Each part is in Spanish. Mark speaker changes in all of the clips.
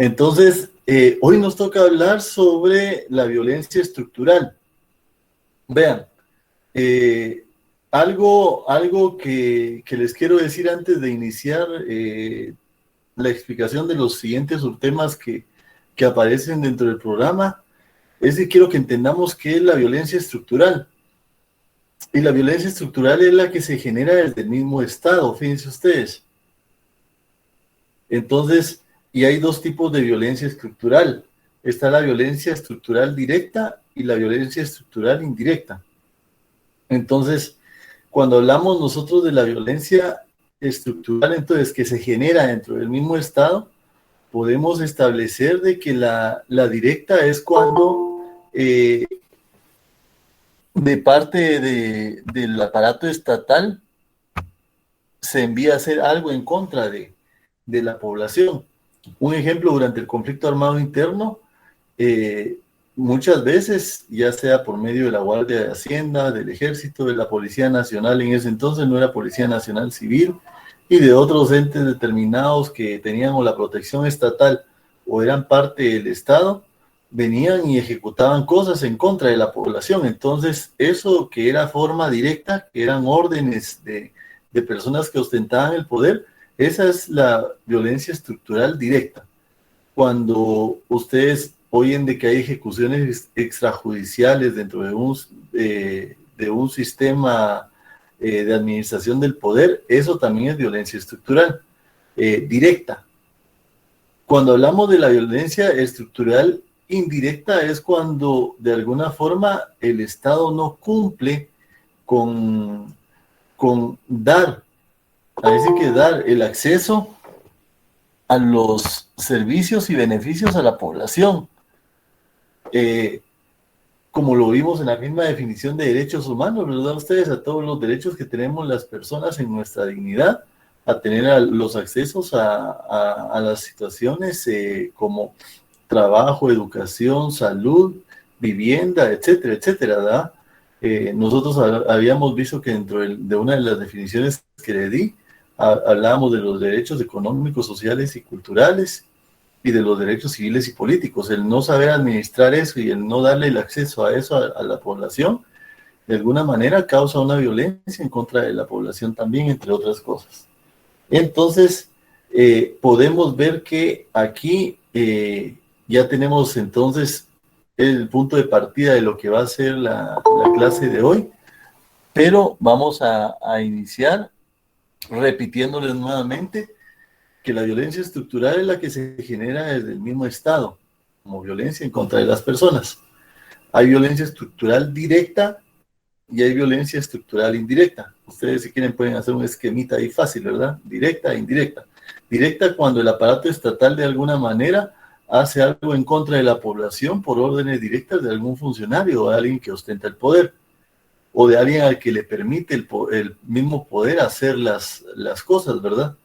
Speaker 1: Entonces, hoy nos toca hablar sobre la violencia estructural. Vean, algo que les quiero decir antes de iniciar la explicación de los siguientes subtemas que aparecen dentro del programa, es que quiero que entendamos qué es la violencia estructural. Y la violencia estructural es la que se genera desde el mismo Estado, fíjense ustedes. Entonces, y hay dos tipos de violencia estructural. Está la violencia estructural directa y la violencia estructural indirecta. Entonces, cuando hablamos nosotros de la violencia estructural, entonces, que se genera dentro del mismo Estado, podemos establecer de que la directa es cuando de parte del aparato estatal se envía a hacer algo en contra de la población. Un ejemplo, durante el conflicto armado interno, muchas veces, ya sea por medio de la Guardia de Hacienda, del Ejército, de la Policía Nacional, en ese entonces no era Policía Nacional Civil, y de otros entes determinados que tenían o la protección estatal o eran parte del Estado, venían y ejecutaban cosas en contra de la población. Entonces, eso que era forma directa, que eran órdenes de personas que ostentaban el poder, esa es la violencia estructural directa. Cuando ustedes oyen de que hay ejecuciones extrajudiciales dentro de un sistema de administración del poder, eso también es violencia estructural directa. Cuando hablamos de la violencia estructural indirecta es cuando de alguna forma el Estado no cumple con dar, parece que dar el acceso a los servicios y beneficios a la población. Como lo vimos en la misma definición de derechos humanos, ¿verdad? Ustedes, a todos los derechos que tenemos las personas en nuestra dignidad, a tener los accesos a las situaciones como trabajo, educación, salud, vivienda, etcétera, etcétera, ¿verdad? Nosotros habíamos visto que dentro de una de las definiciones que le di, hablábamos de los derechos económicos, sociales y culturales y de los derechos civiles y políticos. El no saber administrar eso y el no darle el acceso a eso a la población, de alguna manera causa una violencia en contra de la población también, entre otras cosas. Entonces, podemos ver que aquí ya tenemos entonces el punto de partida de lo que va a ser la clase de hoy, pero vamos a iniciar repitiéndoles nuevamente que la violencia estructural es la que se genera desde el mismo Estado, como violencia en contra de las personas. Hay violencia estructural directa y hay violencia estructural indirecta. Ustedes, si quieren, pueden hacer un esquemita ahí fácil, ¿verdad? Directa e indirecta. Directa cuando el aparato estatal de alguna manera hace algo en contra de la población por órdenes directas de algún funcionario o de alguien que ostenta el poder, o de alguien al que le permite el mismo poder hacer las cosas, ¿verdad?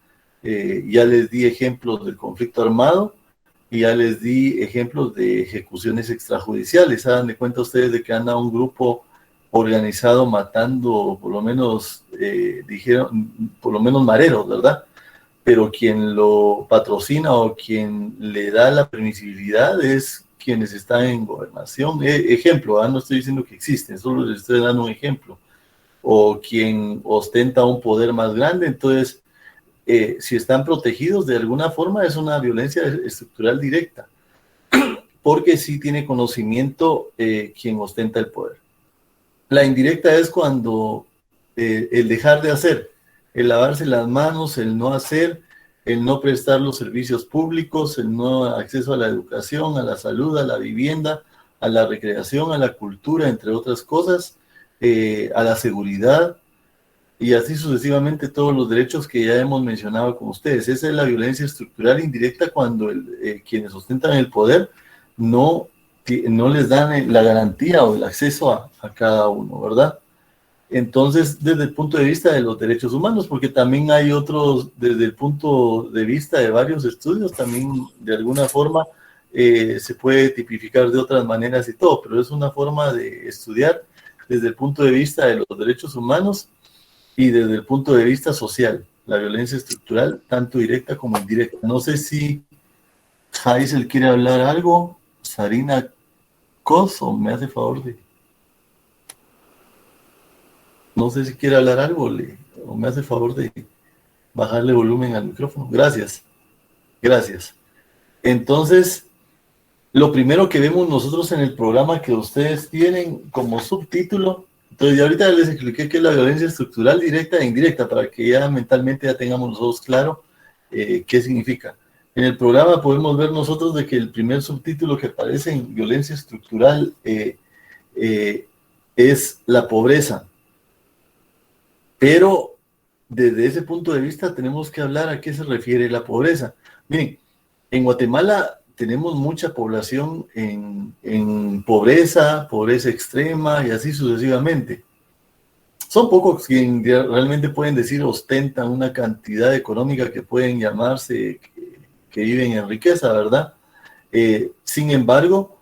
Speaker 1: Ya les di ejemplos del conflicto armado y ya les di ejemplos de ejecuciones extrajudiciales. Hagan de cuenta ustedes de que anda un grupo organizado matando, por lo menos, dijeron, por lo menos mareros, ¿verdad? Pero quien lo patrocina o quien le da la permisibilidad es quienes están en gobernación. Ejemplo, no estoy diciendo que existen, solo les estoy dando un ejemplo. O quien ostenta un poder más grande, entonces, si están protegidos de alguna forma, es una violencia estructural directa, porque sí tiene conocimiento quien ostenta el poder. La indirecta es cuando el dejar de hacer, el lavarse las manos, el no hacer, el no prestar los servicios públicos, el no acceso a la educación, a la salud, a la vivienda, a la recreación, a la cultura, entre otras cosas, a la seguridad, y así sucesivamente todos los derechos que ya hemos mencionado con ustedes. Esa es la violencia estructural indirecta cuando quienes ostentan el poder no les dan la garantía o el acceso a cada uno, ¿verdad? Entonces, desde el punto de vista de los derechos humanos, porque también hay otros, desde el punto de vista de varios estudios, también de alguna forma se puede tipificar de otras maneras y todo, pero es una forma de estudiar desde el punto de vista de los derechos humanos y desde el punto de vista social, la violencia estructural, tanto directa como indirecta. No sé si Hazel quiere hablar algo. Sarina Coso, me hace favor de... No sé si quiere hablar algo o me hace favor de bajarle volumen al micrófono. Gracias, gracias. Entonces, lo primero que vemos nosotros en el programa que ustedes tienen como subtítulo, entonces ya ahorita les expliqué qué es la violencia estructural directa e indirecta, para que ya mentalmente ya tengamos nosotros claro qué significa. En el programa podemos ver nosotros de que el primer subtítulo que aparece en violencia estructural es la pobreza. Pero desde ese punto de vista tenemos que hablar a qué se refiere la pobreza. Miren, en Guatemala tenemos mucha población en pobreza, pobreza extrema y así sucesivamente. Son pocos quienes realmente pueden decir ostentan una cantidad económica que pueden llamarse que viven en riqueza, ¿verdad? Sin embargo,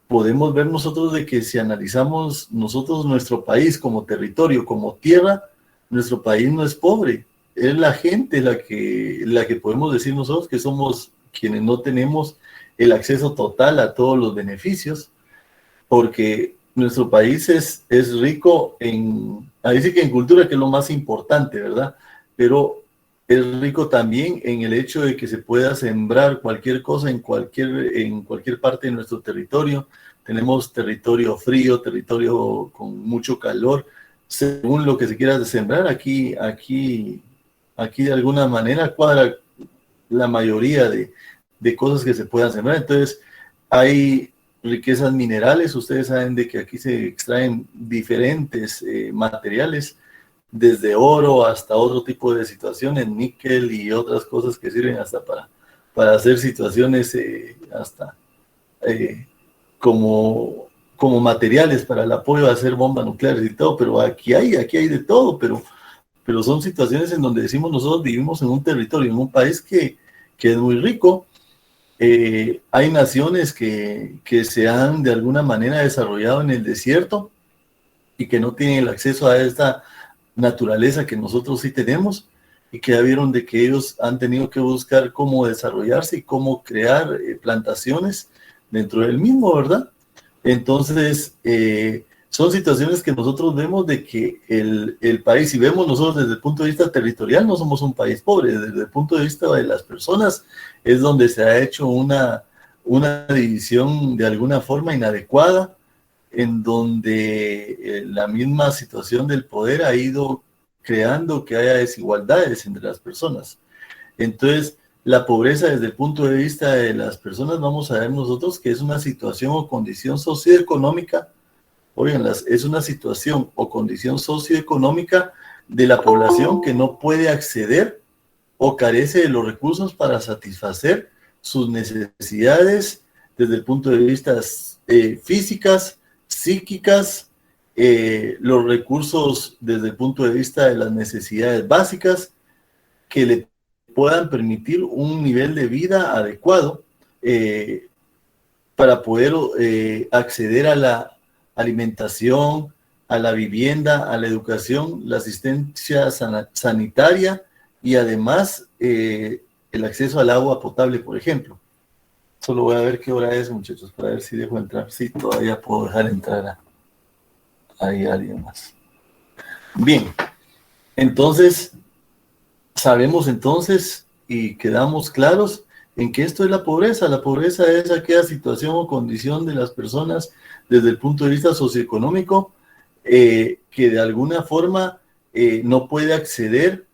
Speaker 1: podemos ver nosotros de que si analizamos nosotros nuestro país como territorio, como tierra, nuestro país no es pobre, es la gente la que podemos decir nosotros que somos quienes no tenemos el acceso total a todos los beneficios, porque nuestro país es rico ahí sí que en cultura, que es lo más importante, ¿verdad? Pero es rico también en el hecho de que se pueda sembrar cualquier cosa en cualquier parte de nuestro territorio. Tenemos territorio frío, territorio con mucho calor, según lo que se quiera sembrar. Aquí de alguna manera cuadra la mayoría de cosas que se puedan sembrar. Entonces, hay riquezas minerales. Ustedes saben de que aquí se extraen diferentes materiales, desde oro hasta otro tipo de situaciones, níquel y otras cosas que sirven hasta para hacer situaciones hasta como materiales para el apoyo a hacer bombas nucleares y todo. Pero aquí hay de todo, pero son situaciones en donde decimos nosotros vivimos en un territorio, en un país que es muy rico. Hay naciones que se han de alguna manera desarrollado en el desierto y que no tienen el acceso a esta naturaleza que nosotros sí tenemos, y que ya vieron de que ellos han tenido que buscar cómo desarrollarse y cómo crear plantaciones dentro del mismo, ¿verdad? Entonces, son situaciones que nosotros vemos de que el país, si vemos nosotros desde el punto de vista territorial, no somos un país pobre. Desde el punto de vista de las personas, es donde se ha hecho una división de alguna forma inadecuada, en donde la misma situación del poder ha ido creando que haya desigualdades entre las personas. Entonces, la pobreza desde el punto de vista de las personas, vamos a ver nosotros que es una situación o condición socioeconómica, oigan, es una situación o condición socioeconómica de la población que no puede acceder o carece de los recursos para satisfacer sus necesidades desde el punto de vista físicas, psíquicas, los recursos desde el punto de vista de las necesidades básicas que le puedan permitir un nivel de vida adecuado para poder acceder a la alimentación, a la vivienda, a la educación, la asistencia sanitaria y además el acceso al agua potable, por ejemplo. Solo voy a ver qué hora es, muchachos, para ver si dejo entrar. Sí, todavía puedo dejar entrar ahí a alguien más. Bien, entonces, sabemos entonces y quedamos claros en que esto es la pobreza. La pobreza es aquella situación o condición de las personas desde el punto de vista socioeconómico que de alguna forma no puede acceder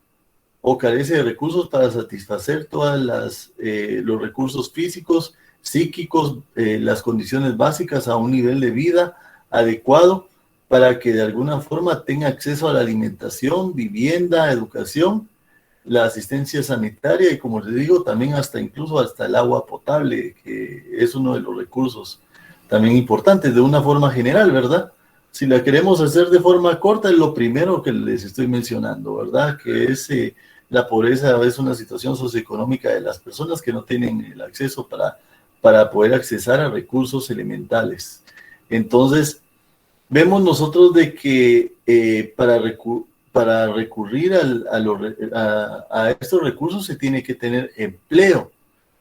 Speaker 1: o carece de recursos para satisfacer todas los recursos físicos, psíquicos, las condiciones básicas a un nivel de vida adecuado para que de alguna forma tenga acceso a la alimentación, vivienda, educación, la asistencia sanitaria y, como les digo, también incluso hasta el agua potable, que es uno de los recursos también importantes de una forma general, ¿verdad? Si la queremos hacer de forma corta, es lo primero que les estoy mencionando, ¿verdad? Que es la pobreza es una situación socioeconómica de las personas que no tienen el acceso para poder accesar a recursos elementales. Entonces, vemos nosotros de que para recurrir a estos recursos se tiene que tener empleo.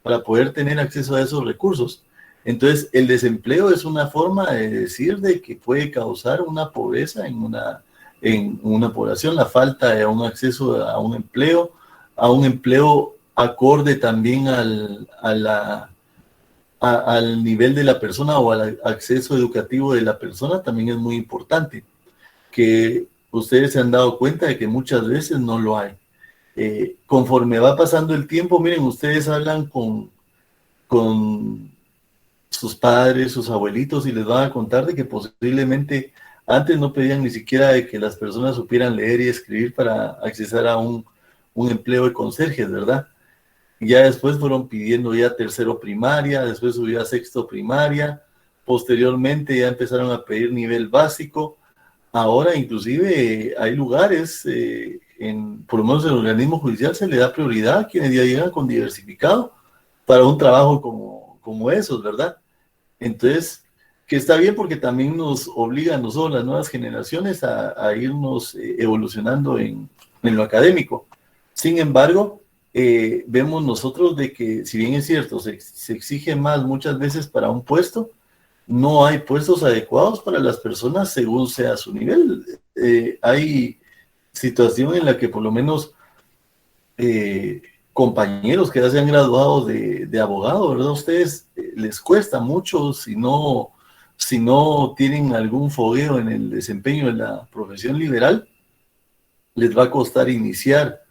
Speaker 1: para poder tener acceso a esos recursos. Entonces, el desempleo es una forma de decir de que puede causar una pobreza en una población, la falta de un acceso a un empleo acorde también al nivel de la persona o al acceso educativo de la persona, también es muy importante, que ustedes se han dado cuenta de que muchas veces no lo hay. Conforme va pasando el tiempo, miren, ustedes hablan con sus padres, sus abuelitos, y les van a contar de que posiblemente antes no pedían ni siquiera de que las personas supieran leer y escribir para accesar a un empleo de conserjes, ¿verdad? Ya después fueron pidiendo ya tercero primaria, después subió a sexto primaria, posteriormente ya empezaron a pedir nivel básico. Ahora inclusive hay lugares, por lo menos en el organismo judicial se le da prioridad a quienes ya llegan con diversificado para un trabajo como esos, ¿verdad? Entonces, que está bien porque también nos obliga a nosotros, las nuevas generaciones, a irnos evolucionando en lo académico. Sin embargo, vemos nosotros de que, si bien es cierto, se exige más muchas veces para un puesto, no hay puestos adecuados para las personas según sea su nivel. Hay situación en la que por lo menos eh, compañeros que ya se han graduado de abogado, ¿verdad? A ustedes les cuesta mucho si no tienen algún fogueo en el desempeño de la profesión liberal, les va a costar iniciar.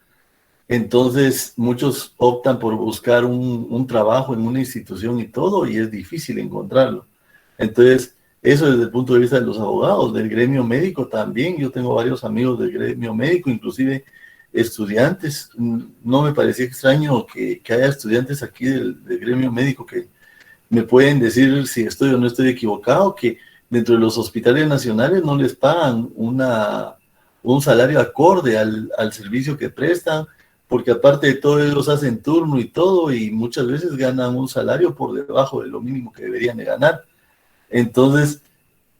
Speaker 1: Entonces, muchos optan por buscar un trabajo en una institución y todo, y es difícil encontrarlo. Entonces, eso desde el punto de vista de los abogados, del gremio médico también. Yo tengo varios amigos del gremio médico, inclusive estudiantes. No me parecía extraño que haya estudiantes aquí del gremio médico que me pueden decir si estoy o no estoy equivocado, que dentro de los hospitales nacionales no les pagan un salario acorde al servicio que prestan, porque aparte de todo ellos hacen turno y todo, y muchas veces ganan un salario por debajo de lo mínimo que deberían de ganar. Entonces,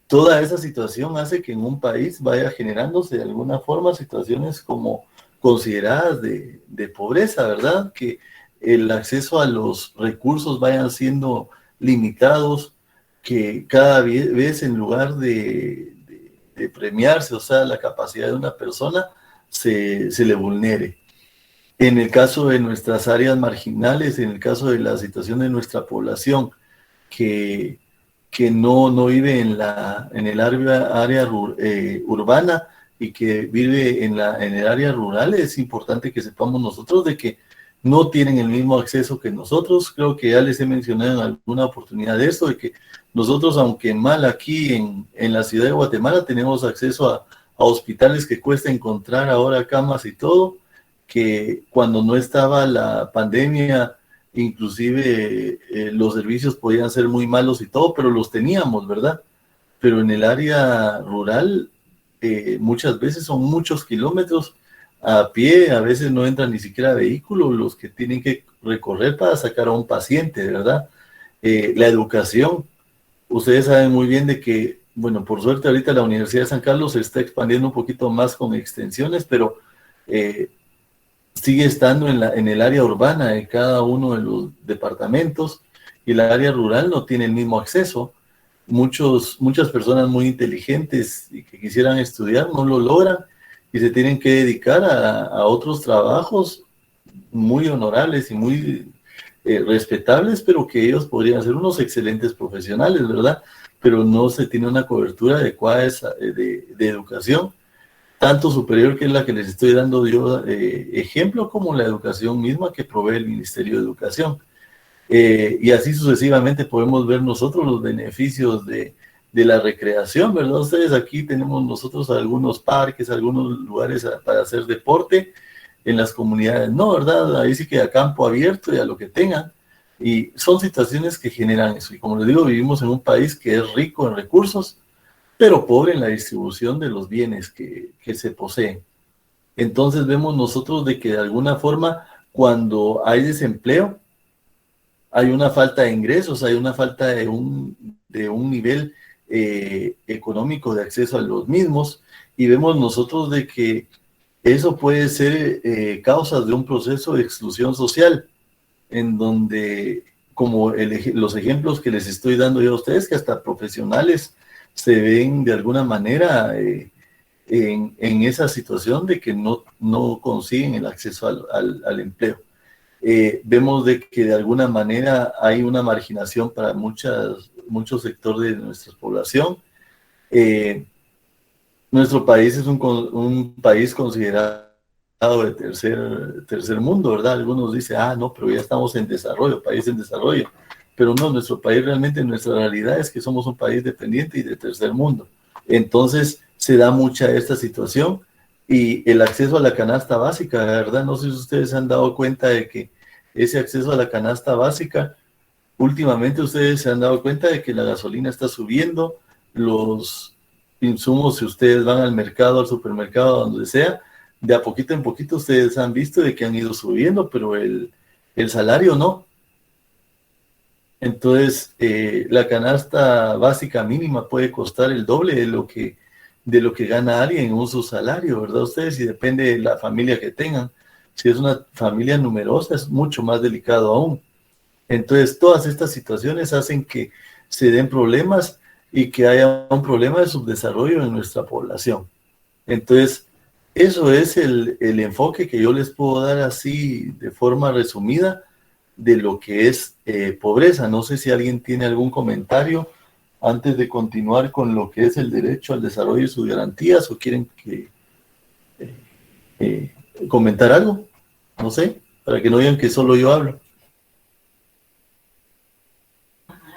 Speaker 1: toda esa situación hace que en un país vaya generándose de alguna forma situaciones como consideradas de pobreza, ¿verdad? Que el acceso a los recursos vayan siendo limitados, que cada vez en lugar de premiarse, o sea, la capacidad de una persona, se le vulnere. En el caso de nuestras áreas marginales, en el caso de la situación de nuestra población, que, que no vive en el área urbana y que vive en el área rural, es importante que sepamos nosotros de que no tienen el mismo acceso que nosotros. Creo que ya les he mencionado en alguna oportunidad de esto, de que nosotros, aunque mal aquí en la ciudad de Guatemala, tenemos acceso a hospitales que cuesta encontrar ahora camas y todo, que cuando no estaba la pandemia, inclusive los servicios podían ser muy malos y todo, pero los teníamos, ¿verdad? Pero en el área rural muchas veces son muchos kilómetros a pie, a veces no entran ni siquiera vehículos los que tienen que recorrer para sacar a un paciente, ¿verdad? La educación, ustedes saben muy bien de que, bueno, por suerte ahorita la Universidad de San Carlos se está expandiendo un poquito más con extensiones, pero eh, sigue estando en el área urbana de cada uno de los departamentos, y el área rural no tiene el mismo acceso. Muchas personas muy inteligentes y que quisieran estudiar no lo logran y se tienen que dedicar a otros trabajos muy honorables y muy respetables, pero que ellos podrían ser unos excelentes profesionales, ¿verdad? Pero no se tiene una cobertura adecuada de educación, tanto superior, que es la que les estoy dando yo ejemplo, como la educación misma que provee el Ministerio de Educación. Y así sucesivamente podemos ver nosotros los beneficios de la recreación, ¿verdad? Ustedes aquí tenemos nosotros algunos parques, algunos lugares para hacer deporte en las comunidades, no, ¿verdad? Ahí sí que a campo abierto y a lo que tengan. Y son situaciones que generan eso. Y como les digo, vivimos en un país que es rico en recursos, pero pobre en la distribución de los bienes que se poseen. Entonces vemos nosotros de que de alguna forma, cuando hay desempleo, hay una falta de ingresos, hay una falta de un nivel económico de acceso a los mismos, y vemos nosotros de que eso puede ser causas de un proceso de exclusión social. en donde, como los ejemplos que les estoy dando yo a ustedes, que hasta profesionales se ven de alguna manera en esa situación de que no consiguen el acceso al empleo. Vemos de que de alguna manera hay una marginación para muchos sectores de nuestra población. Nuestro país es un país considerado de tercer mundo, ¿verdad? Algunos dicen, no, pero ya estamos en desarrollo, país en desarrollo. Pero no, nuestro país realmente, nuestra realidad es que somos un país dependiente y de tercer mundo. Entonces, se da mucha esta situación y el acceso a la canasta básica, ¿verdad? No sé si ustedes se han dado cuenta de que ese acceso a la canasta básica, últimamente ustedes se han dado cuenta de que la gasolina está subiendo, los insumos, si ustedes van al mercado, al supermercado, donde sea, de a poquito en poquito ustedes han visto de que han ido subiendo, pero el salario no. Entonces, la canasta básica mínima puede costar el doble de lo que gana alguien en un su salario, ¿verdad? Ustedes, y depende de la familia que tengan. Si es una familia numerosa, es mucho más delicado aún. Entonces, todas estas situaciones hacen que se den problemas y que haya un problema de subdesarrollo en nuestra población. Entonces, eso es el enfoque que yo les puedo dar así de forma resumida de lo que es pobreza. No sé si alguien tiene algún comentario antes de continuar con lo que es el derecho al desarrollo y sus garantías, o quieren comentar algo, no sé, para que no digan que solo yo hablo.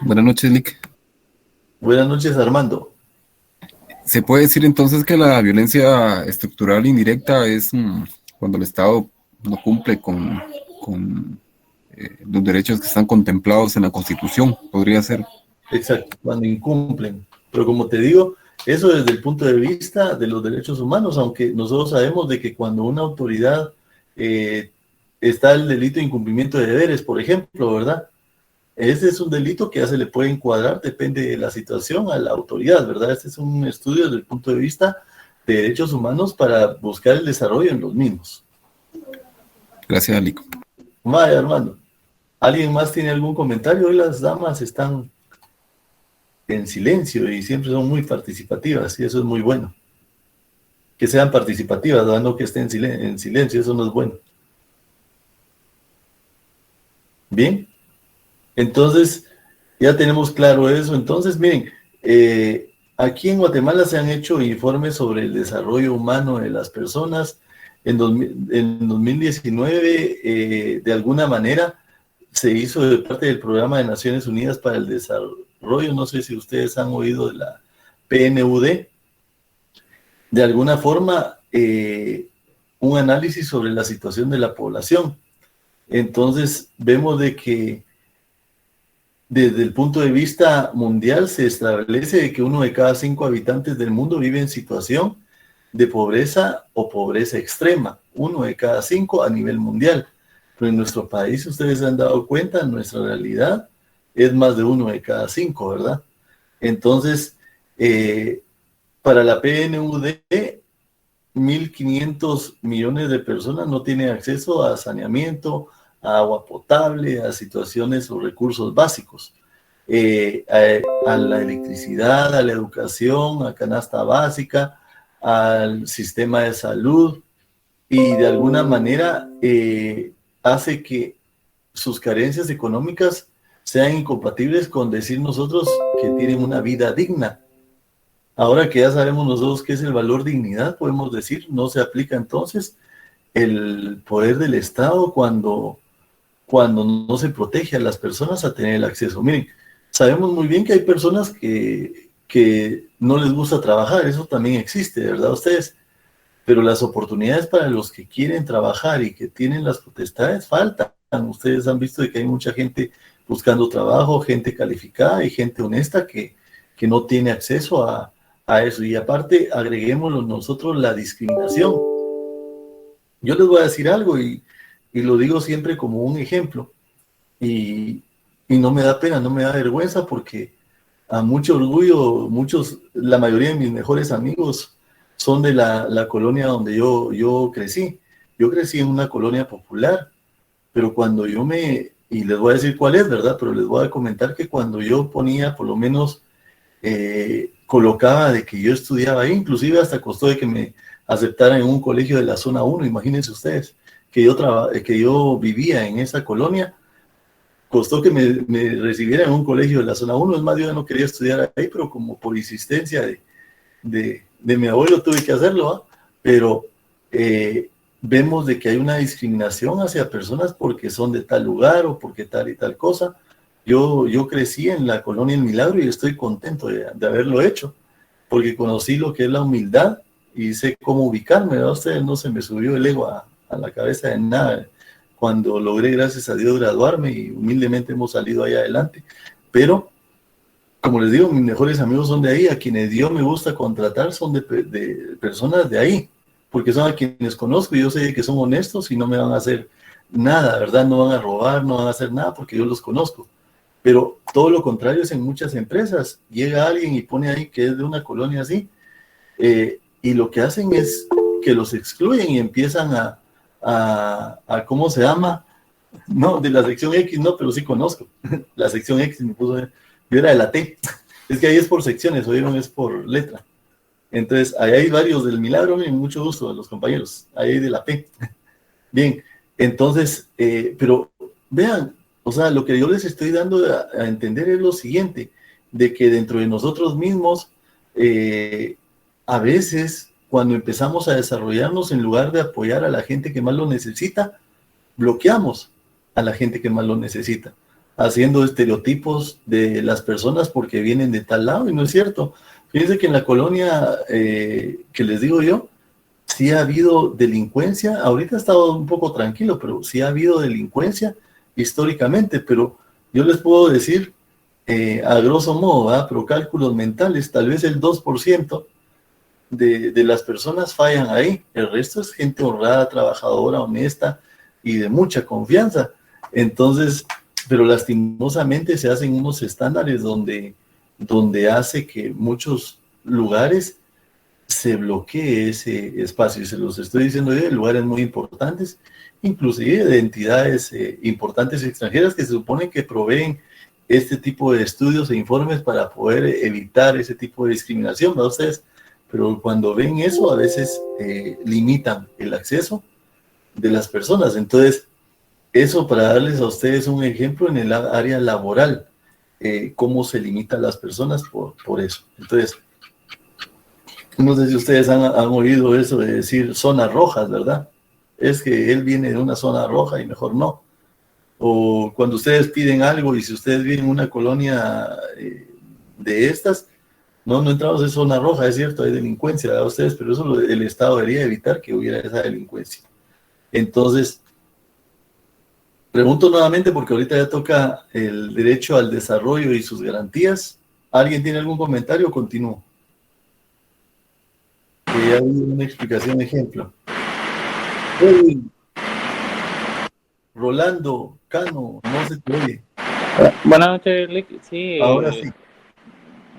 Speaker 2: Buenas noches, Lick.
Speaker 1: Buenas noches, Armando.
Speaker 2: ¿Se puede decir entonces que la violencia estructural indirecta es cuando el Estado no cumple con los derechos que están contemplados en la Constitución? Podría ser.
Speaker 1: Exacto, cuando incumplen. Pero como te digo, eso desde el punto de vista de los derechos humanos, aunque nosotros sabemos de que cuando una autoridad está el delito de incumplimiento de deberes, por ejemplo, ¿verdad? Ese es un delito que ya se le puede encuadrar, depende de la situación, a la autoridad, ¿verdad? Este es un estudio desde el punto de vista de derechos humanos para buscar el desarrollo en los mismos.
Speaker 2: Gracias, Lick.
Speaker 1: Vaya, hermano. ¿Alguien más tiene algún comentario? Hoy las damas están en silencio y siempre son muy participativas y eso es muy bueno. Que sean participativas, no que estén en silencio, eso no es bueno. Bien, entonces ya tenemos claro eso. Entonces, miren, aquí en Guatemala se han hecho informes sobre el desarrollo humano de las personas. En 2019, de alguna manera, se hizo de parte del Programa de Naciones Unidas para el Desarrollo. No sé si ustedes han oído de la PNUD. De alguna forma, un análisis sobre la situación de la población. Entonces, vemos de que desde el punto de vista mundial se establece que 1 de cada 5 habitantes del mundo vive en situación de pobreza o pobreza extrema. 1 de cada 5 a nivel mundial. Pero en nuestro país, ustedes se han dado cuenta, nuestra realidad es más de 1 de cada 5, ¿verdad? Entonces, para la PNUD, 1.500 millones de personas no tienen acceso a saneamiento, a agua potable, a situaciones o recursos básicos, a la electricidad, a la educación, a canasta básica, al sistema de salud, y de alguna manera hace que sus carencias económicas sean incompatibles con decir nosotros que tienen una vida digna. Ahora que ya sabemos nosotros qué es el valor dignidad, podemos decir, no se aplica entonces el poder del Estado cuando no se protege a las personas a tener el acceso. Miren, sabemos muy bien que hay personas que no les gusta trabajar, eso también existe, ¿verdad ustedes? Pero las oportunidades para los que quieren trabajar y que tienen las potestades faltan. Ustedes han visto de que hay mucha gente buscando trabajo, gente calificada y gente honesta que no tiene acceso a eso. Y aparte, agreguémoslo nosotros la discriminación. Yo les voy a decir algo y lo digo siempre como un ejemplo. Y no me da pena, no me da vergüenza porque a mucho orgullo, la mayoría de mis mejores amigos son de la colonia donde yo crecí. Yo crecí en una colonia popular, pero cuando yo me y les voy a decir cuál es, ¿verdad? Pero les voy a comentar que cuando yo ponía, por lo menos, colocaba de que yo estudiaba ahí, inclusive hasta costó de que me aceptaran en un colegio de la zona 1, imagínense ustedes, que yo vivía en esa colonia, costó que me recibieran en un colegio de la zona 1, es más, yo no quería estudiar ahí, pero como por insistencia de mi abuelo tuve que hacerlo, ¿va? Pero vemos de que hay una discriminación hacia personas porque son de tal lugar o porque tal y tal cosa. Yo crecí en la colonia El Milagro y estoy contento de haberlo hecho, porque conocí lo que es la humildad y sé cómo ubicarme, ¿verdad? Ustedes, no se me subió el ego a la cabeza de nada cuando logré, gracias a Dios, graduarme y humildemente hemos salido ahí adelante. Pero, como les digo, mis mejores amigos son de ahí, a quienes Dios me gusta contratar son de personas de ahí, porque son a quienes conozco y yo sé que son honestos y no me van a hacer nada, ¿verdad? No van a robar, no van a hacer nada porque yo los conozco. Pero todo lo contrario es en muchas empresas. Llega alguien y pone ahí que es de una colonia así, y lo que hacen es que los excluyen y empiezan a ¿cómo se llama? No, de la sección X no, pero sí conozco. La sección X me puso, yo era de la T. Es que ahí es por secciones, oyeron, es por letra. Entonces, ahí hay varios del Milagro, y mucho gusto a los compañeros. Ahí hay de la P. Bien, entonces, pero vean, o sea, lo que yo les estoy dando a entender es lo siguiente, de que dentro de nosotros mismos, a veces, cuando empezamos a desarrollarnos, en lugar de apoyar a la gente que más lo necesita, bloqueamos a la gente que más lo necesita, haciendo estereotipos de las personas porque vienen de tal lado, y no es cierto. Fíjense que en la colonia que les digo yo, sí ha habido delincuencia, ahorita ha estado un poco tranquilo, pero sí ha habido delincuencia históricamente, pero yo les puedo decir, a grosso modo, ¿verdad? Pero cálculos mentales, tal vez el 2% de las personas fallan ahí, el resto es gente honrada, trabajadora, honesta y de mucha confianza. Entonces, pero lastimosamente se hacen unos estándares donde hace que muchos lugares se bloquee ese espacio, y se los estoy diciendo yo, de lugares muy importantes, inclusive de entidades importantes extranjeras que se supone que proveen este tipo de estudios e informes para poder evitar ese tipo de discriminación, ¿verdad ustedes? Pero cuando ven eso, a veces limitan el acceso de las personas. Entonces, eso para darles a ustedes un ejemplo en el área laboral, cómo se limitan las personas por eso. Entonces, no sé si ustedes han oído eso de decir zonas rojas, ¿verdad? Es que él viene de una zona roja y mejor no. O cuando ustedes piden algo y si ustedes viven en una colonia de estas, no entramos en zona roja, es cierto, hay delincuencia, ¿verdad? Ustedes, pero eso el Estado debería evitar que hubiera esa delincuencia. Entonces, pregunto nuevamente porque ahorita ya toca el derecho al desarrollo y sus garantías. ¿Alguien tiene algún comentario o continúo? Ya hay una explicación, ejemplo. Rolando, Cano, no se te oye.
Speaker 3: Buenas noches, Lick. Sí,
Speaker 1: Ahora sí.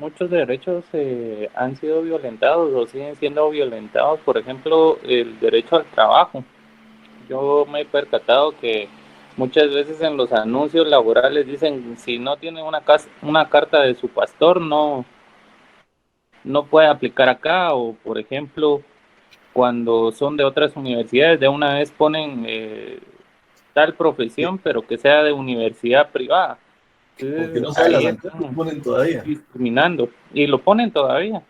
Speaker 3: muchos derechos han sido violentados o siguen siendo violentados. Por ejemplo, el derecho al trabajo. Yo me he percatado que muchas veces en los anuncios laborales dicen si no tiene una carta de su pastor no puede aplicar acá, o por ejemplo cuando son de otras universidades de una vez ponen tal profesión pero que sea de universidad privada.
Speaker 1: Porque
Speaker 3: Entonces
Speaker 1: no sabe las
Speaker 3: ahí
Speaker 1: antenas, lo
Speaker 3: están
Speaker 1: ponen todavía.
Speaker 3: discriminando y lo ponen todavía.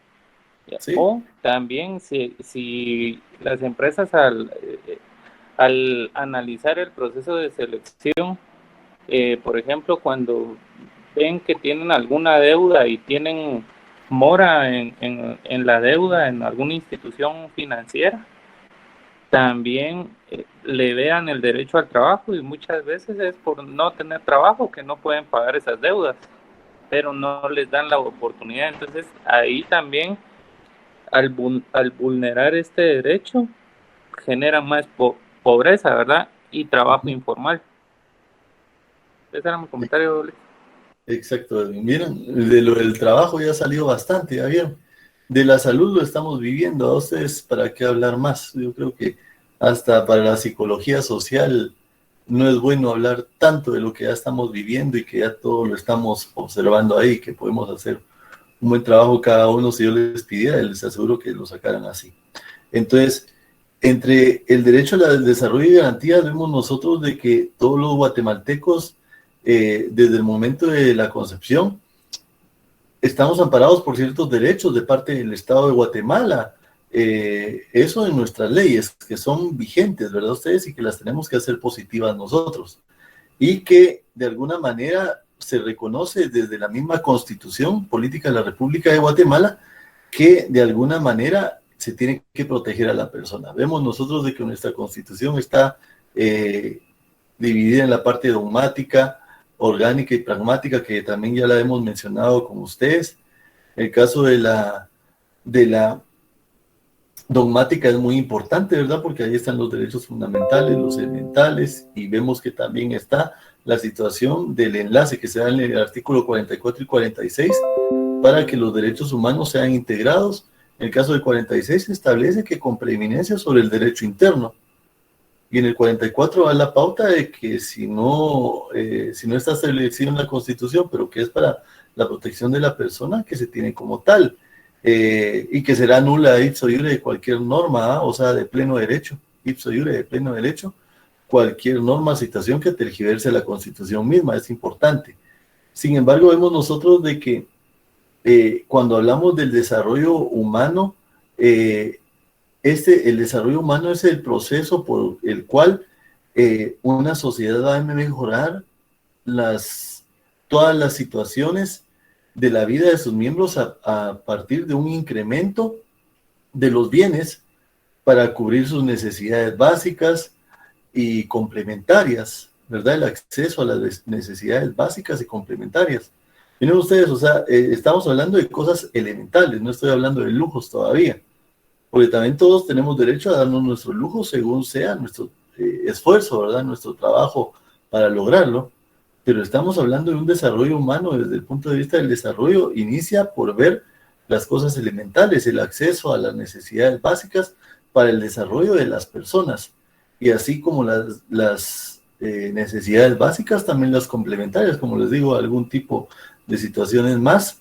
Speaker 1: Sí.
Speaker 3: O también si las empresas al analizar el proceso de selección, por ejemplo, cuando ven que tienen alguna deuda y tienen mora en la deuda en alguna institución financiera, también le vean el derecho al trabajo, y muchas veces es por no tener trabajo que no pueden pagar esas deudas, pero no les dan la oportunidad. Entonces ahí también al vulnerar este derecho genera más pobreza, ¿verdad? Y trabajo informal. Ese era mi comentario.
Speaker 1: Exacto. Miren, de lo del trabajo ya salió bastante, ya vieron. De la salud lo estamos viviendo. A ustedes, ¿para qué hablar más? Yo creo que hasta para la psicología social no es bueno hablar tanto de lo que ya estamos viviendo y que ya todo lo estamos observando ahí, que podemos hacer un buen trabajo cada uno. Si yo les pidiera, les aseguro que lo sacaran así. Entonces, entre el derecho al desarrollo y garantías, vemos nosotros de que todos los guatemaltecos, desde el momento de la concepción, estamos amparados por ciertos derechos de parte del Estado de Guatemala. Eso en nuestras leyes, que son vigentes, ¿verdad ustedes? Y que las tenemos que hacer positivas nosotros. Y que de alguna manera se reconoce desde la misma Constitución Política de la República de Guatemala que de alguna manera se tiene que proteger a la persona. Vemos nosotros de que nuestra Constitución está dividida en la parte dogmática, orgánica y pragmática, que también ya la hemos mencionado con ustedes. El caso de la dogmática es muy importante, ¿verdad? Porque ahí están los derechos fundamentales, los elementales, y vemos que también está la situación del enlace que se da en el artículo 44 y 46 para que los derechos humanos sean integrados. En el caso del 46 se establece que con preeminencia sobre el derecho interno. Y en el 44 va la pauta de que si no está establecido en la Constitución, pero que es para la protección de la persona, que se tiene como tal, y que será nula ipso iure de cualquier norma, o sea, de pleno derecho, ipso iure de pleno derecho, cualquier norma, situación que tergiverse la Constitución misma, es importante. Sin embargo, vemos nosotros de que cuando hablamos del desarrollo humano, el desarrollo humano es el proceso por el cual una sociedad va a mejorar todas las situaciones de la vida de sus miembros a partir de un incremento de los bienes para cubrir sus necesidades básicas y complementarias, ¿verdad? El acceso a las necesidades básicas y complementarias. Miren ustedes, o sea, estamos hablando de cosas elementales, no estoy hablando de lujos todavía, porque también todos tenemos derecho a darnos nuestros lujos según sea nuestro esfuerzo, ¿verdad? Nuestro trabajo para lograrlo, pero estamos hablando de un desarrollo humano desde el punto de vista del desarrollo, inicia por ver las cosas elementales, el acceso a las necesidades básicas para el desarrollo de las personas, y así como las necesidades básicas, también las complementarias, como les digo, algún tipo de situaciones más,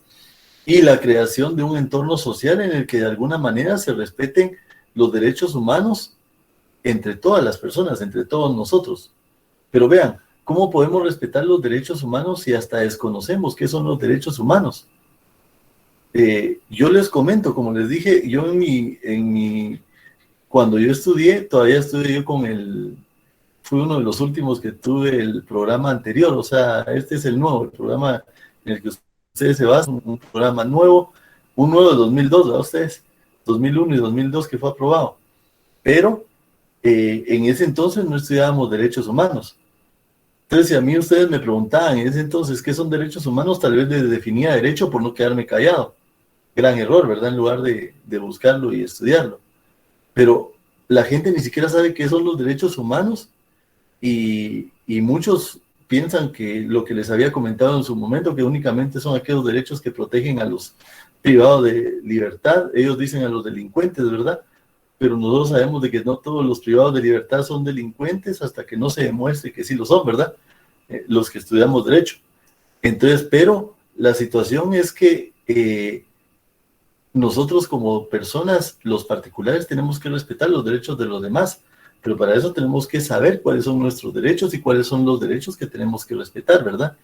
Speaker 1: y la creación de un entorno social en el que de alguna manera se respeten los derechos humanos entre todas las personas, entre todos nosotros. Pero vean, ¿cómo podemos respetar los derechos humanos si hasta desconocemos qué son los derechos humanos? Yo les comento, como les dije, yo cuando yo estudié, todavía estudié yo fui uno de los últimos que tuve el programa anterior, o sea, este es el nuevo, el programa en el que ustedes se basan, un programa nuevo, un nuevo de 2002, ¿verdad ustedes? 2001 y 2002 que fue aprobado. Pero en ese entonces no estudiábamos derechos humanos. Entonces, si a mí ustedes me preguntaban en ese entonces qué son derechos humanos, tal vez les definía derecho por no quedarme callado. Gran error, ¿verdad? En lugar de buscarlo y estudiarlo. Pero la gente ni siquiera sabe qué son los derechos humanos y muchos piensan que lo que les había comentado en su momento, que únicamente son aquellos derechos que protegen a los privados de libertad. Ellos dicen a los delincuentes, ¿verdad? Pero nosotros sabemos de que no todos los privados de libertad son delincuentes hasta que no se demuestre que sí lo son, ¿verdad? Los que estudiamos derecho. Entonces, pero la situación es que nosotros como personas, los particulares, tenemos que respetar los derechos de los demás, pero para eso tenemos que saber cuáles son nuestros derechos y cuáles son los derechos que tenemos que respetar, ¿verdad?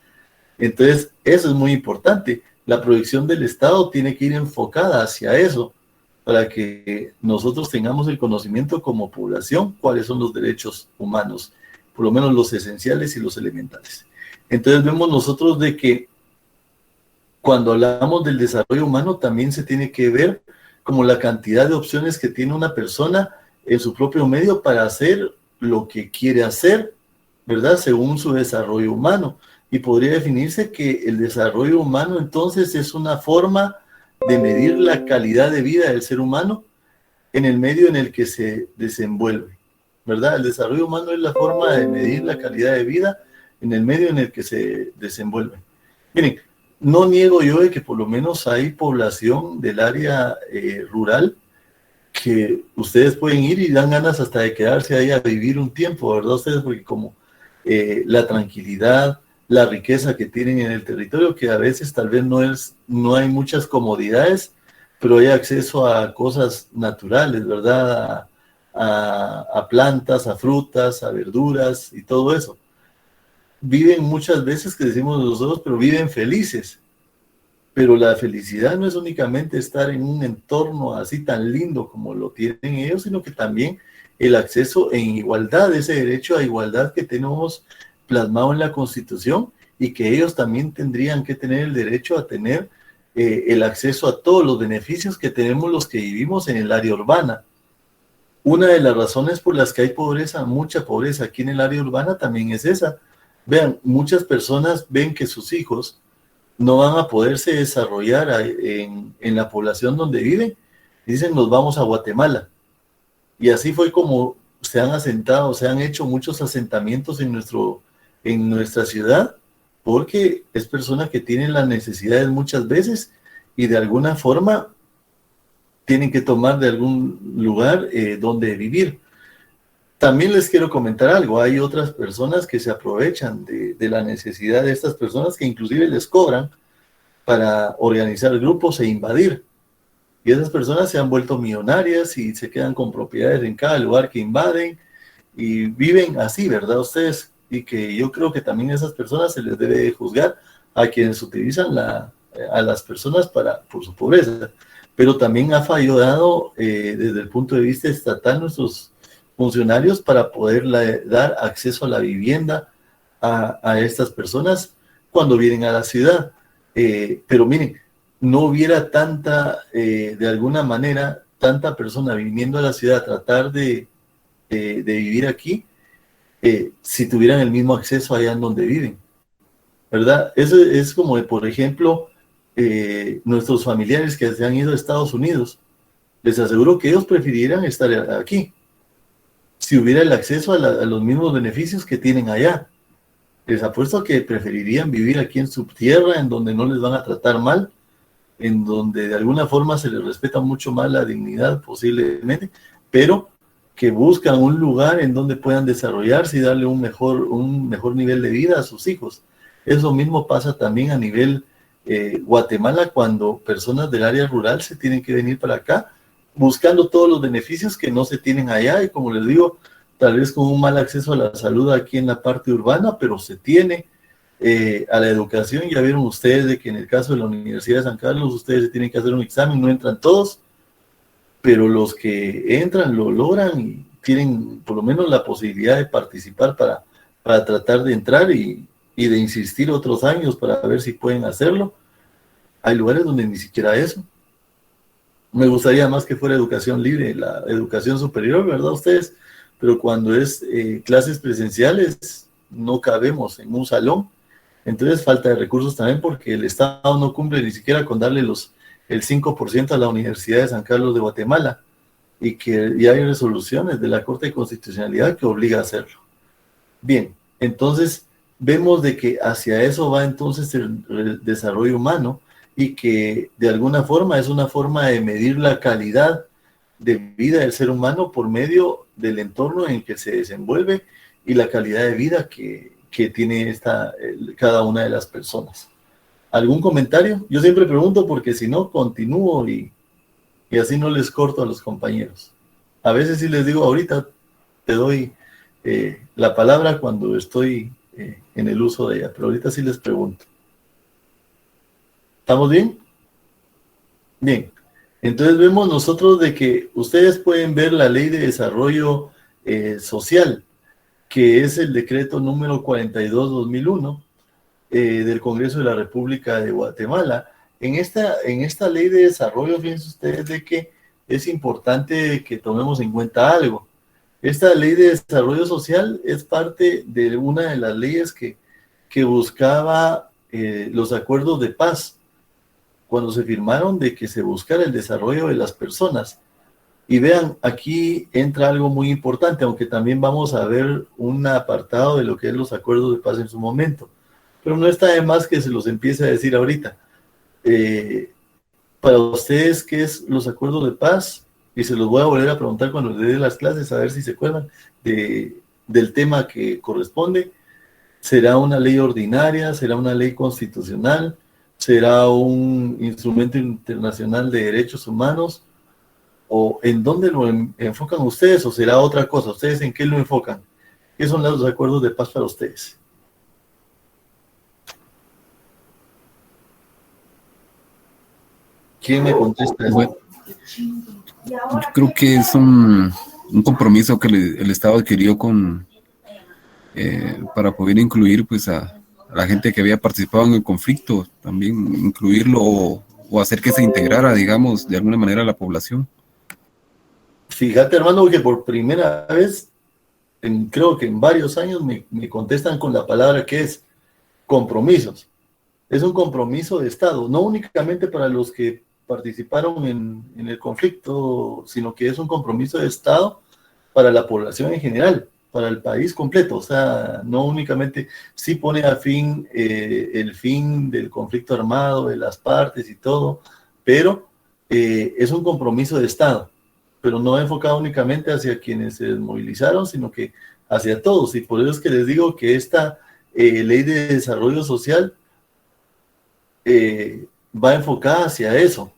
Speaker 1: Entonces, eso es muy importante. La proyección del Estado tiene que ir enfocada hacia eso, para que nosotros tengamos el conocimiento como población cuáles son los derechos humanos, por lo menos los esenciales y los elementales. Entonces vemos nosotros de que cuando hablamos del desarrollo humano también se tiene que ver como la cantidad de opciones que tiene una persona en su propio medio para hacer lo que quiere hacer, ¿verdad? Según su desarrollo humano. Y podría definirse que el desarrollo humano entonces es una forma de medir la calidad de vida del ser humano en el medio en el que se desenvuelve, ¿verdad? El desarrollo humano es la forma de medir la calidad de vida en el medio en el que se desenvuelve. Miren, no niego yo de que por lo menos hay población del área rural que ustedes pueden ir y dan ganas hasta de quedarse ahí a vivir un tiempo, ¿verdad? Ustedes, porque como la tranquilidad, la riqueza que tienen en el territorio, que a veces tal vez no hay muchas comodidades, pero hay acceso a cosas naturales, ¿verdad? A plantas, a frutas, a verduras y todo eso. Viven muchas veces, que decimos nosotros, pero viven felices. Pero la felicidad no es únicamente estar en un entorno así tan lindo como lo tienen ellos, sino que también el acceso en igualdad, ese derecho a igualdad que tenemos plasmado en la Constitución, y que ellos también tendrían que tener el derecho a tener el acceso a todos los beneficios que tenemos los que vivimos en el área urbana. Una de las razones por las que hay pobreza, mucha pobreza aquí en el área urbana, también es esa. Vean, muchas personas ven que sus hijos no van a poderse desarrollar en la población donde viven, y dicen, nos vamos a Guatemala. Y así fue como se han asentado, se han hecho muchos asentamientos en nuestra ciudad, porque es persona que tienen las necesidades muchas veces y de alguna forma tienen que tomar de algún lugar donde vivir. También les quiero comentar algo, hay otras personas que se aprovechan de la necesidad de estas personas, que inclusive les cobran para organizar grupos e invadir. Y esas personas se han vuelto millonarias y se quedan con propiedades en cada lugar que invaden y viven así, ¿verdad ustedes? Y que yo creo que también a esas personas se les debe juzgar, a quienes utilizan a las personas por su pobreza. Pero también ha fallado desde el punto de vista estatal nuestros funcionarios para poder dar acceso a la vivienda a estas personas cuando vienen a la ciudad. Pero miren, no hubiera de alguna manera, tanta persona viniendo a la ciudad a tratar de vivir aquí, si tuvieran el mismo acceso allá en donde viven, ¿verdad? Eso es como, por ejemplo, nuestros familiares que se han ido a Estados Unidos. Les aseguro que ellos prefirieran estar aquí, si hubiera el acceso a los mismos beneficios que tienen allá. Les apuesto que preferirían vivir aquí en su tierra, en donde no les van a tratar mal, en donde de alguna forma se les respeta mucho más la dignidad posiblemente, pero que buscan un lugar en donde puedan desarrollarse y darle un mejor nivel de vida a sus hijos. Eso mismo pasa también a nivel Guatemala, cuando personas del área rural se tienen que venir para acá, buscando todos los beneficios que no se tienen allá, y como les digo, tal vez con un mal acceso a la salud aquí en la parte urbana, pero se tiene a la educación. Ya vieron ustedes de que en el caso de la Universidad de San Carlos, ustedes se tienen que hacer un examen, no entran todos, pero los que entran lo logran y tienen por lo menos la posibilidad de participar para tratar de entrar y de insistir otros años para ver si pueden hacerlo. Hay lugares donde ni siquiera eso. Me gustaría más que fuera educación libre, la educación superior, ¿verdad ustedes? Pero cuando es clases presenciales, no cabemos en un salón. Entonces falta de recursos también, porque el Estado no cumple ni siquiera con darle el 5% a la Universidad de San Carlos de Guatemala, y que ya hay resoluciones de la Corte de Constitucionalidad que obliga a hacerlo. Bien, entonces vemos de que hacia eso va entonces el desarrollo humano, y que de alguna forma es una forma de medir la calidad de vida del ser humano por medio del entorno en que se desenvuelve y la calidad de vida que tiene cada una de las personas. ¿Algún comentario? Yo siempre pregunto, porque si no, continúo y así no les corto a los compañeros. A veces sí les digo, ahorita te doy la palabra cuando estoy en el uso de ella, pero ahorita sí les pregunto. ¿Estamos bien? Bien. Entonces vemos nosotros de que ustedes pueden ver la Ley de Desarrollo Social, que es el decreto número 42/2001 del Congreso de la República de Guatemala. En esta Ley de Desarrollo, fíjense ustedes de que es importante que tomemos en cuenta algo. Esta Ley de Desarrollo Social es parte de una de las leyes que buscaba los acuerdos de paz, cuando se firmaron, de que se buscara el desarrollo de las personas. Y vean, aquí entra algo muy importante, aunque también vamos a ver un apartado de lo que es los acuerdos de paz en su momento. Pero no está de más que se los empiece a decir ahorita. Para ustedes, ¿qué es los acuerdos de paz? Y se los voy a volver a preguntar cuando les dé las clases, a ver si se acuerdan del tema que corresponde. ¿Será una ley ordinaria? ¿Será una ley constitucional? ¿Será un instrumento internacional de derechos humanos? ¿O en dónde lo enfocan ustedes? ¿O será otra cosa? ¿Ustedes en qué lo enfocan? ¿Qué son los acuerdos de paz para ustedes? ¿Quién me contesta eso?
Speaker 2: Bueno, yo creo que es un compromiso que el Estado adquirió para poder incluir pues a la gente que había participado en el conflicto, también incluirlo o hacer que se integrara, digamos, de alguna manera a la población.
Speaker 1: Fíjate, hermano, que por primera vez, creo que en varios años, me contestan con la palabra que es compromisos. Es un compromiso de Estado, no únicamente para los que participaron en el conflicto, sino que es un compromiso de Estado para la población en general, para el país completo. O sea, no únicamente, sí pone a fin el fin del conflicto armado, de las partes y todo, pero es un compromiso de Estado, pero no enfocado únicamente hacia quienes se desmovilizaron, sino que hacia todos. Y por eso es que les digo que esta ley de desarrollo social va enfocada hacia eso,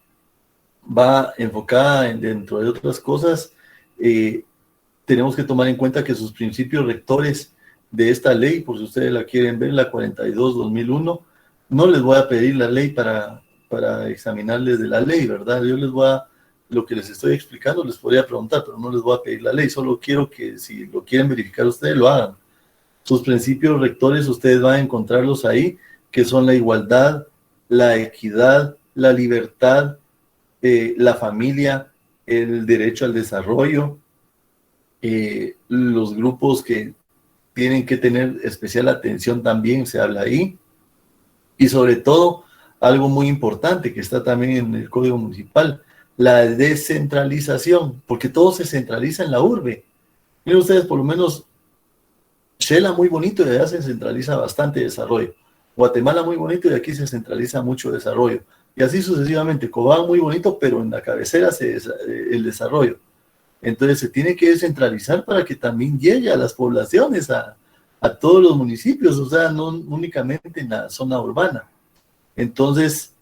Speaker 1: va enfocada dentro de otras cosas. Tenemos que tomar en cuenta que sus principios rectores de esta ley, por si ustedes la quieren ver, la 42-2001, no les voy a pedir la ley para examinarles de la ley, ¿verdad? Yo les voy a, lo que les estoy explicando, les podría preguntar, pero no les voy a pedir la ley, solo quiero que si lo quieren verificar ustedes, lo hagan. Sus principios rectores ustedes van a encontrarlos ahí, que son la igualdad, la equidad, la libertad, la familia, el derecho al desarrollo, los grupos que tienen que tener especial atención también se habla ahí, y sobre todo, algo muy importante que está también en el Código Municipal, la descentralización, porque todo se centraliza en la urbe. Miren ustedes, por lo menos, Shela muy bonito y allá se centraliza bastante desarrollo. Guatemala muy bonito y aquí se centraliza mucho desarrollo. Y así sucesivamente. Cobán muy bonito, pero en la cabecera el desarrollo. Entonces se tiene que descentralizar para que también llegue a las poblaciones, a todos los municipios, o sea, no únicamente en la zona urbana. Entonces,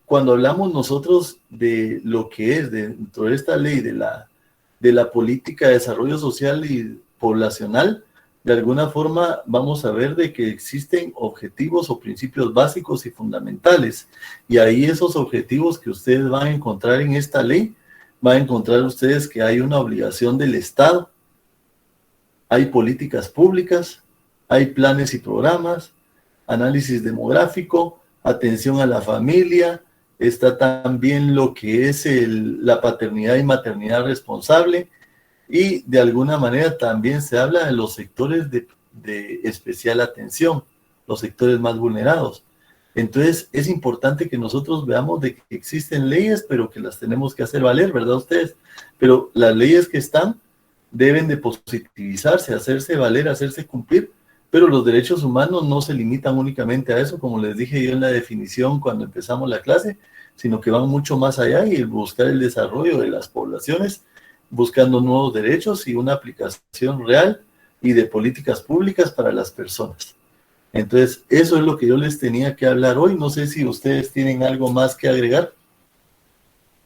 Speaker 1: cuando hablamos nosotros de lo que es dentro de esta ley de la política de desarrollo social y poblacional, de alguna forma vamos a ver de que existen objetivos o principios básicos y fundamentales. Y ahí esos objetivos que ustedes van a encontrar en esta ley, van a encontrar ustedes que hay una obligación del Estado, hay políticas públicas, hay planes y programas, análisis demográfico, atención a la familia, está también lo que es la paternidad y maternidad responsable, y de alguna manera también se habla de los sectores de especial atención, los sectores más vulnerados. Entonces es importante que nosotros veamos de que existen leyes, pero que las tenemos que hacer valer, ¿verdad ustedes? Pero las leyes que están deben de positivizarse, hacerse valer, hacerse cumplir, pero los derechos humanos no se limitan únicamente a eso, como les dije yo en la definición cuando empezamos la clase, sino que van mucho más allá y buscar el desarrollo de las poblaciones, buscando nuevos derechos y una aplicación real y de políticas públicas para las personas. Entonces, eso es lo que yo les tenía que hablar hoy. No sé si ustedes tienen algo más que agregar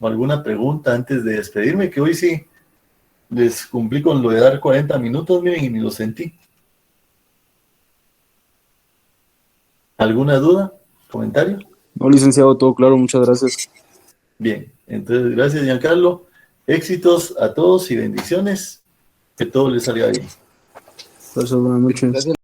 Speaker 1: o alguna pregunta antes de despedirme, que hoy sí les cumplí con lo de dar 40 minutos, miren, y ni lo sentí. ¿Alguna duda? ¿Comentario?
Speaker 4: No, licenciado, todo claro, muchas gracias.
Speaker 1: Bien, entonces gracias, Giancarlo. Éxitos a todos y bendiciones. Que todo les salga bien.
Speaker 4: Gracias, buenas noches.
Speaker 5: Gracias.